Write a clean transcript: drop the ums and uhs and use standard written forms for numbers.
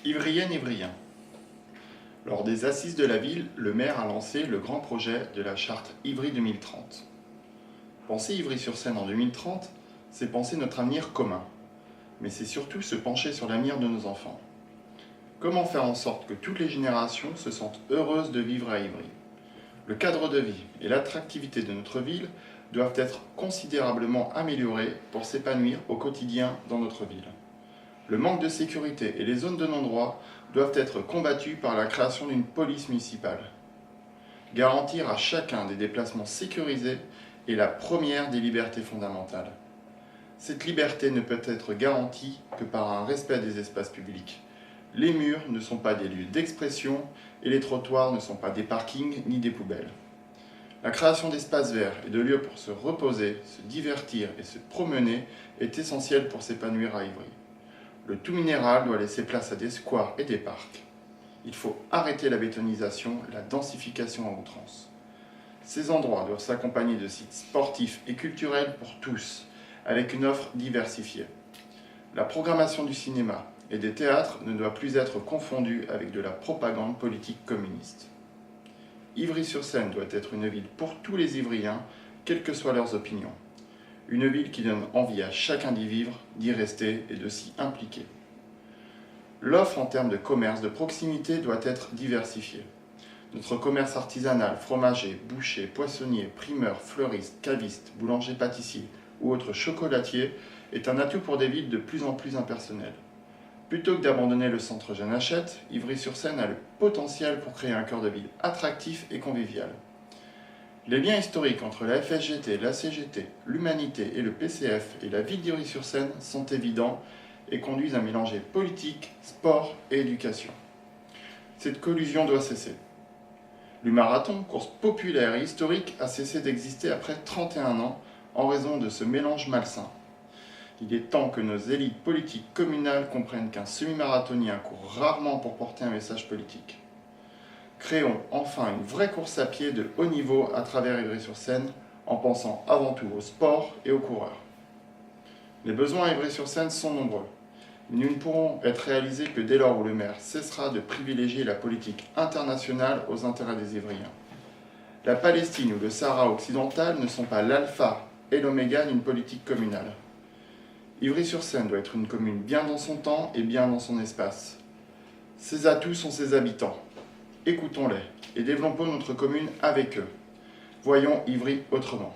Ivrienne, Ivrien. Lors des assises de la ville, le maire a lancé le grand projet de la charte Ivry 2030. Penser Ivry-sur-Seine en 2030, c'est penser notre avenir commun. Mais c'est surtout se pencher sur l'avenir de nos enfants. Comment faire en sorte que toutes les générations se sentent heureuses de vivre à Ivry? Le cadre de vie et l'attractivité de notre ville doivent être considérablement améliorés pour s'épanouir au quotidien dans notre ville. Le manque de sécurité et les zones de non-droit doivent être combattus par la création d'une police municipale. Garantir à chacun des déplacements sécurisés est la première des libertés fondamentales. Cette liberté ne peut être garantie que par un respect des espaces publics. Les murs ne sont pas des lieux d'expression et les trottoirs ne sont pas des parkings ni des poubelles. La création d'espaces verts et de lieux pour se reposer, se divertir et se promener est essentielle pour s'épanouir à Ivry. Le tout minéral doit laisser place à des squares et des parcs. Il faut arrêter la bétonisation, la densification à outrance. Ces endroits doivent s'accompagner de sites sportifs et culturels pour tous, avec une offre diversifiée. La programmation du cinéma et des théâtres ne doit plus être confondue avec de la propagande politique communiste. Ivry-sur-Seine doit être une ville pour tous les Ivriens, quelles que soient leurs opinions. Une ville qui donne envie à chacun d'y vivre, d'y rester et de s'y impliquer. L'offre en termes de commerce de proximité doit être diversifiée. Notre commerce artisanal, fromager, boucher, poissonnier, primeur, fleuriste, caviste, boulanger-pâtissier ou autre chocolatier est un atout pour des villes de plus en plus impersonnelles. Plutôt que d'abandonner le centre Jeune Hachette, Ivry-sur-Seine a le potentiel pour créer un cœur de ville attractif et convivial. Les liens historiques entre la FSGT, la CGT, l'Humanité et le PCF et la ville d'Ivry-sur-Seine sont évidents et conduisent à mélanger politique, sport et éducation. Cette collusion doit cesser. L'U-Marathon, course populaire et historique, a cessé d'exister après 31 ans en raison de ce mélange malsain. Il est temps que nos élites politiques communales comprennent qu'un semi-marathonien court rarement pour porter un message politique. Créons enfin une vraie course à pied de haut niveau à travers Ivry-sur-Seine en pensant avant tout au sport et aux coureurs. Les besoins à Ivry-sur-Seine sont nombreux. Ils ne pourront être réalisés que dès lors où le maire cessera de privilégier la politique internationale aux intérêts des Ivriens. La Palestine ou le Sahara occidental ne sont pas l'alpha et l'oméga d'une politique communale. Ivry-sur-Seine doit être une commune bien dans son temps et bien dans son espace. Ses atouts sont ses habitants. Écoutons-les et développons notre commune avec eux. Voyons Ivry autrement.